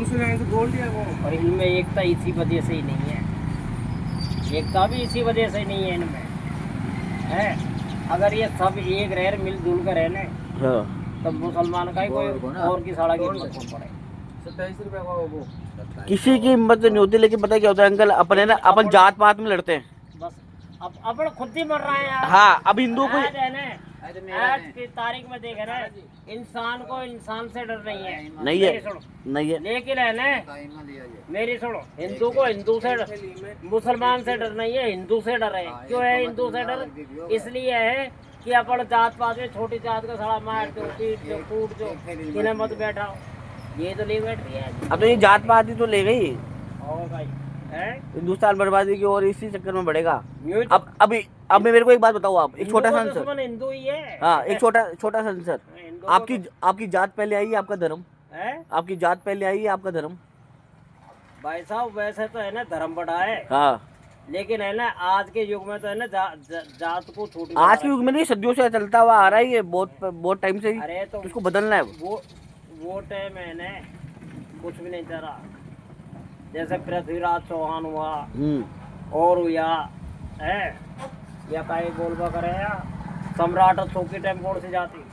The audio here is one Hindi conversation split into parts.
मुसलमान से बोल दिया वो। और इनमें एकता इसी वजह से ही नहीं है, एकता भी इसी वजह से नहीं है इनमें है। अगर ये सब एक रह मिलजुल कर रहने तब मुसलमान का ही कोई और की साड़ा की हिम्मत हो पड़े। 27 रुपए का वो किसी की हिम्मत नहीं होती, लेकिन पता है क्या होता है अंकल, अपने ना अपन जात पात में लड़ते हैं। बस अब अपन खुद ही मर रहे हैं यार। हाँ, अब हिंदू को आज है ना, आज की तारीख में देखे ना, इंसान को इंसान से डर नहीं है। नहीं है, मेरी सुनो, नहीं है। लेकिन है ना, मेरी सुनो, हिंदू को हिंदू से मुसलमान से डर नहीं है, हिंदू से डर है। क्यों है हिंदू से डर? इसलिए है कि अपन जात पात में छोटी जात का सड़ा मार दो, पीट दो, कूट दो, किन्हें मत बैठाओ, ये तो ले बैठ रही है। अब तो ये जात पात ही तो ले गई और भाई है हिंदुस्तान बर्बादी की और इसी चक्कर में बढ़ेगा। न्यूज़- अब मेरे को एक बात बताओ, आप एक छोटा सा आंसर। दुश्मन हिंदू ही है। हाँ, एक छोटा सा आंसर। हिंदू को आपकी जात पहले आई, आपका धर्म? है आपकी जात पहले आई, आपका धर्म? भाई साहब, वैसे तो है ना धर्म बड़ा है, हाँ, लेकिन है ना आज के युग में तो है ना जात को छोटी आज के युग में नहीं, सदियों से चलता हुआ आ रहा है ये, बहुत टाइम से ही। अरे तो उसको बदलना है। वो टाइम है ना, कुछ भी नहीं चला। जैसे पृथ्वीराज चौहान हुआ और हुआ है, या काई बोलबा करे या सम्राट अशोक की टाइम कौन सी जाती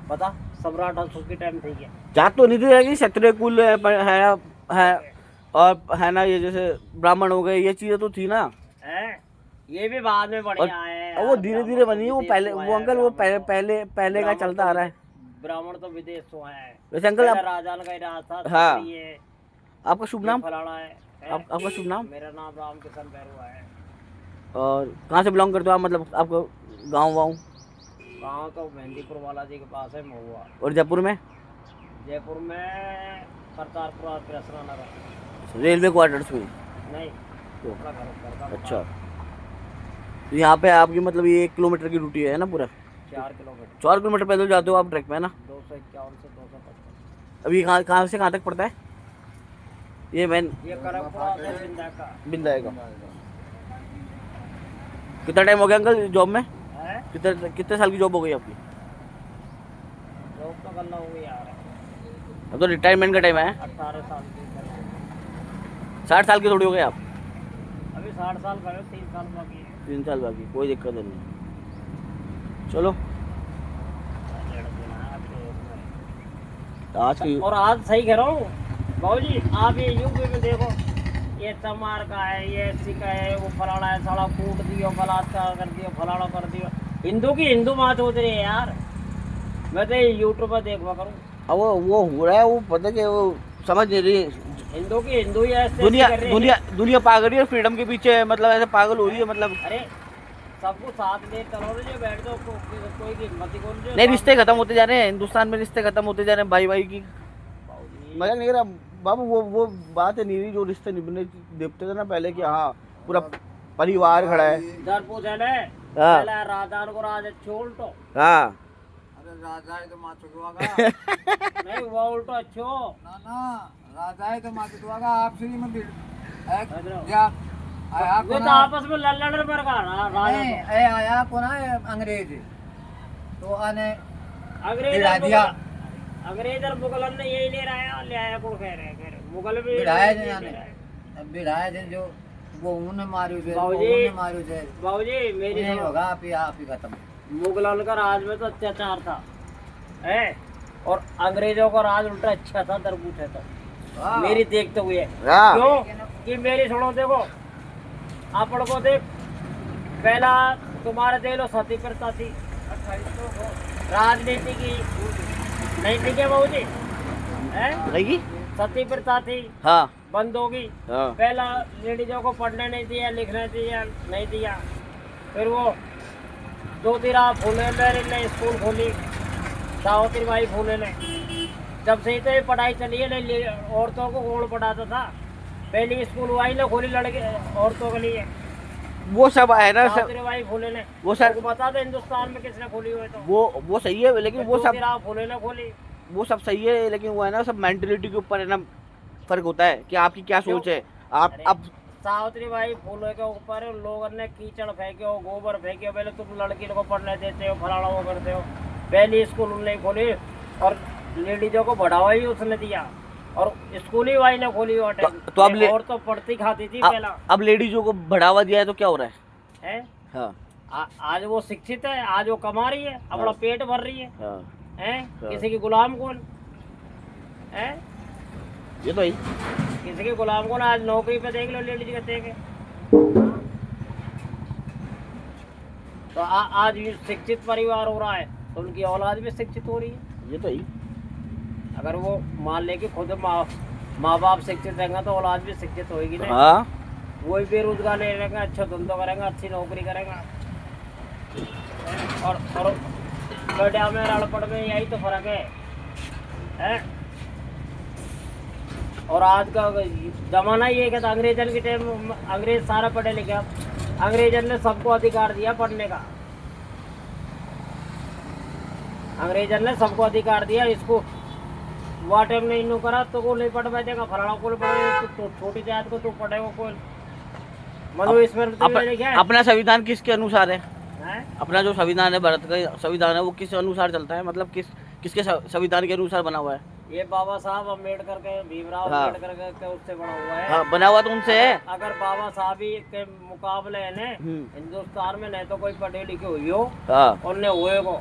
बता? सम्राट अशोक की टाइम थी क्या? जात तो नहीं थी, रहेगी क्षत्रिय कुल है और है ना, ये जैसे ब्राह्मण हो गए, ये चीजें तो थी ना। है ये भी बाद में बढ़िया है और वो धीरे धीरे बनी है। वो पहले वो अंकल वो पहले का चलता आ रहा है। ब्राह्मण तो विदेश से है वैसे अंकल राजा का ही राज था। हाँ। ये आपका शुभ नाम? फलाना है, आपका शुभ नाम? मेरा नाम रामकिशन बैरुआ है। और कहाँ से बिलोंग करते हो आप, मतलब आपको गाँव वाँव? गाँव तो मेहंदीपुर वाला जी के पास है महुआ। और जयपुर में? जयपुर में करतारपुर कृष्णा नगर। रेलवे क्वार्टर्स में? नहीं, तो अपना घर का अच्छा, तो यहाँ पे आपकी मतलब ये 1 किलोमीटर की ड्यूटी है ना पूरा? 4 किलोमीटर। 4 किलोमीटर पैदल जाते हो आप ट्रैक में, है ना? 251 से 255। अभी कहाँ से कहाँ तक पड़ता है ये मैन? ये करमपुरा से बिंदा का। बिंदा का। कितना टाइम हो गया अंकल जॉब में? है कितने साल की जॉब हो गई आपकी? जॉब तो करना होगी यार, अब तो रिटायरमेंट का टाइम है। 18 साल की। 60 साल के थोड़ी हो गए आप? अभी 60 साल का है, 3 साल बाकी है। 3 साल बाकी, कोई दिक्कत नहीं। चलो आज की और आज सही कह रहा हूँ बाबू जी, आप ये यूपी में देखो, ये तमार का है, ये एससी का है, वो फलाना है, साला कूट दियो, बलात्कार कर दियो, फलाना कर दियो। हिंदू की हिंदू बात होती रही है यार। मैं तो यूट्यूब पर देखवा करूँ। अब वो हो रहा है, वो पता कि वो समझ नहीं रही। हिंदू की हिंदू ही ऐसे दुनिया कर रही है। दुनिया पागल है फ्रीडम के पीछे, मतलब ऐसे पागल हो रही है मतलब। अरे सबको साथ ले चलो, जो बैठ जाओ, कोई की हिम्मत ही कौन? नहीं, रिश्ते खत्म होते जा रहे हैं हिंदुस्तान में, रिश्ते खत्म होते जा रहे हैं भाई भाई की। मजाक नहीं कर रहा बाबू, वो बात है नहीं रही जो रिश्ते निभने देखते थे ना पहले कि हाँ पूरा परिवार खड़ा है। इधर पूछे ले, हाँ। पहले राजा को राजा छोड़ तो। हाँ, अरे राजा है तो माँ चुकवागा। नहीं वो उल्टो अच्छो ना राजा है तो माँ चुकवागा। आप श्री में इधर या आया वो तो आपस में लड़ पर का राजा तो। आया को ना अंग्रेज तो आने अंग्रेज भिड़ा दिया। अंग्रेज और मुगलन ने यही ले रहा है, ले आया को कह रहे हैं, मुगल भी भिड़ाया ले जाने रहा है। भिड़ाया थे जो वो उन्हें मारू थे, बाबूजी, उन्हें मारू थे। बाबूजी मेरी नहीं सुनो, होगा, आप ही खत्म। मुगलन का राज में तो अत्याचार था है, और अंग्रेजों का राज उल्टा अच्छा था, तरबूज था वाह। मेरी देखते हुए। हाँ। क्यों कि मेरी सुनो, देखो आपण को देख, पहला तुम्हारे देख लो सती प्रथा थी, राजनीति की नहीं थी क्या बाबू जी? रहेगी? सती प्रथा थी, हाँ बंद होगी। हाँ। पहला लेडीजों को पढ़ने नहीं दिया, लिखने दिया नहीं दिया। फिर वो ज्योतिराव फूले ने स्कूल खोली, सावित्रीबाई फूले ने। जब से ही तो ये पढ़ाई चली है, नहीं औरतों को कौन पढ़ाता था? पहली स्कूल वही ने खोली लड़के औरतों के लिए, वो सब है ना सब, सावित्रीबाई फूले ने। वो सब बता दो हिंदुस्तान में किसने खोली हुई? तो वो सही है, लेकिन वो सब ज्योतिराव फूले ने खोली। वो सब सही है, लेकिन वो है ना सब मेंटलिटी के ऊपर है ना फर्क होता है कि आपकी क्या सोच है। आप अरे, अब सावित्रीबाई फूले के ऊपर लोगों ने कीचड़ फेंके हो, गोबर फेंके हो, पहले तुम लड़की को पढ़ने देते हो, फलाना वो करते हो। पहली स्कूल उन्होंने खोली और लेडीजों को बढ़ावा ही उसने दिया। और स्कूल ही भाई ने खोली वो टाइम। तो अब और तो पढ़ती खाती थी पहला। अब लेडीजों को बढ़ावा दिया है तो क्या हो रहा है? हाँ आज वो शिक्षित है, आज वो कमा रही है, अपना पेट भर रही है। हाँ हैं? हाँ। किसी की गुलाम कौन है? ये तो ही किसी के गुलाम को ना, आज नौकरी पे देख लो लेडीज कहते हैं कि तो आज भी शिक्षित परिवार हो रहा है तो उनकी औलाद भी शिक्षित हो रही है। ये तो ही अगर वो मान ले कि खुद माँ बाप शिक्षित रहेंगे तो औलाद भी शिक्षित होगी ना। हाँ वो भी बेरोजगार ले रहेंगे, अच्छा धंधा करेंगे, अच्छी नौकरी करेंगे। और गड्ढा में अड़पड़ में यही तो फर्क है? और आज का जमाना ये है कि अंग्रेजन के टाइम अंग्रेज सारा पढ़े लिखे, अंग्रेजन ने सबको अधिकार दिया पढ़ने का। अंग्रेजन ने सबको अधिकार दिया, इसको वो टाइम नहीं नो करा तो वो नहीं पढ़ बैठेगा, फलाना को पढ़े तो छोटी जात को तो पढ़ेगा कौन? अपना संविधान किसके अनुसार है? हैं? अपना जो संविधान है, भारत का संविधान है, वो किस अनुसार चलता है? मतलब किसके संविधान के अनुसार बना हुआ है? ये बाबा साहब अम्बेडकर के, भीमराव हाँ। अम्बेडकर के उससे बना हुआ है। हाँ, बना हुआ तो उनसे है। अगर बाबा साहब ही के मुकाबले है ना हिंदुस्तान में, नहीं तो कोई पढ़े लिखे हुई हो हाँ और ने हुए को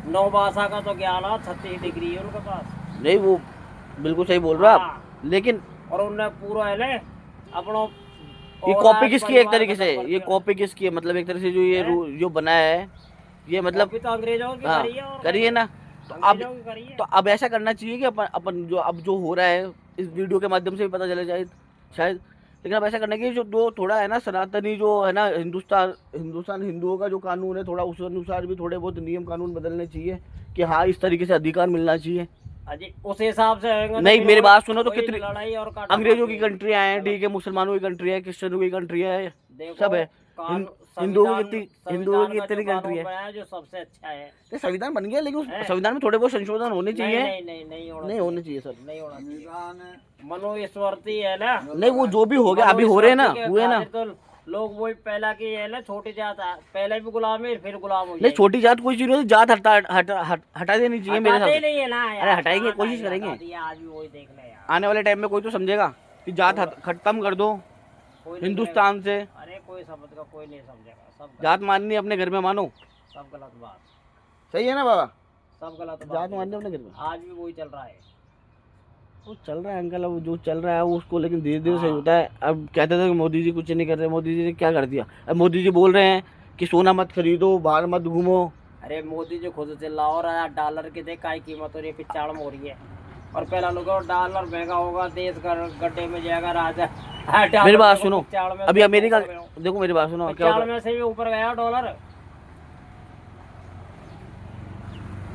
9 भाषा का तो ज्ञान है, 36 डिग्री है उनके पास। नहीं, वो बिल्कुल सही बोल रहे हो आप, लेकिन और उनने पूरा है ना अपना ये कॉपी किसकी है? एक तरीके से ये कॉपी किसकी है? मतलब एक तरह से जो ये जो बना है ये मतलब तो अंग्रेजों की हाँ, करी है और करिए ना। तो अंग्रेजों की करी है। तो अब ऐसा करना चाहिए कि अपन जो अब जो हो रहा है इस वीडियो के माध्यम से भी पता चले शायद, लेकिन अब ऐसा करना चाहिए जो थोड़ा है ना सनातनी जो है ना हिंदुस्तान हिंदुओं का जो कानून है, थोड़ा उस अनुसार भी थोड़े बहुत नियम कानून बदलने चाहिए कि हाँ इस तरीके से अधिकार मिलना चाहिए। अजी उस हिसाब से होगा। नहीं, मेरी बात सुनो तो कोई कितनी लड़ाई और अंग्रेजों की कंट्री है, ठीक है, मुसलमानों की कंट्री है, क्रिश्चियनों की कंट्री है, सब है। हिंदुओं की कितनी कंट्री है जो सबसे अच्छा है। तो संविधान बन गया, लेकिन उस संविधान में थोड़े बहुत संशोधन होने चाहिए। नहीं होने चाहिए सर, नहीं होना चाहिए। मनोईश्वरती है ना। नहीं, वो जो भी हो गया अभी हो रहे हैं ना, हुए ना। तो लोग वही पहला की है ना, छोटी जात पहले भी गुलाम है फिर गुलाम हो। नहीं, छोटी जात कोई चीज नहीं, जात हटा देनी चाहिए मेरे हिसाब से। नहीं है ना यार, अरे हटाएंगे, कोशिश करेंगे। आज भी वही देख ले यार, आने वाले टाइम में कोई तो समझेगा कि जात खत्म कर दो हिंदुस्तान से। अरे कोई समझ का कोई नहीं समझेगा, सब जात माननी अपने घर में मानो, सब गलत बात। सही है ना बाबा? सब गलत बात, जात माननी अपने घर में। आज भी वही चल रहा है। वो चल रहा है अंकल, अब जो चल रहा है वो उसको, लेकिन धीरे धीरे सही होता है। अब कहते थे कि मोदी जी कुछ नहीं कर रहे, मोदी जी ने क्या कर दिया? अब मोदी जी बोल रहे हैं कि सोना मत खरीदो, बाहर मत घूमो। अरे मोदी जी खुद चिल्ला रहा है, डॉलर की देख काय कीमत हो रही है, 95 हो रही है। और पहला लोग डॉलर महंगा होगा, देश का गड्ढे में जाएगा राजा। मेरी बात सुनो, अभी अमेरिका देखो, मेरी बात सुनो, क्या में से भी ऊपर गया डॉलर।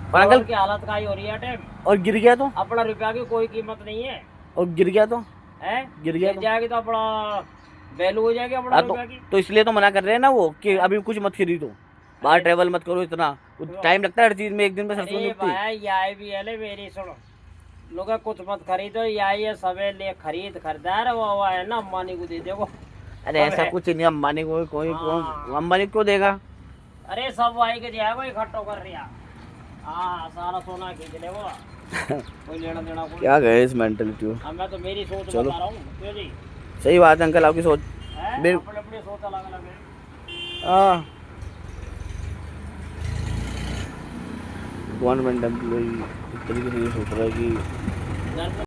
और अंकल की हालत का ही हो रही है टाइम। और गिर गया तो अपना रुपया की कोई कीमत नहीं है। और गिर गया तो है, गिर गया जाएगी तो अपना वैल्यू हो जाएगी अपना रुपया की। तो इसलिए तो मना कर रहे हैं ना वो कि अभी कुछ मत खरीदो, बाहर ट्रेवल मत करो, इतना टाइम लगता है हर चीज में, एक दिन में सरसों निकलती है। ये भी है मेरी सुनो, लोग कुछ मत खरीदो, ये सबे ले खरीदार वो है ना, अम्बानी को दे दो। अरे ऐसा कुछ नहीं, अम्बानी को कोई अम्बानी को देगा? अरे सब भाई के जाएगा इकट्ठा कर रहा। हाँ, सारा सोना खींच ले वो। कोई लेना देना कोई क्या गए इस मेंटलिटी को। मैं तो मेरी सोच बता रहा हूँ। क्यों जी? सही बात है अंकल, आपकी सोच अपनी सोच अलग अलग है। हाँ, गवर्नमेंट एम्प्लॉई इस तरीके से ये सोच रहा है कि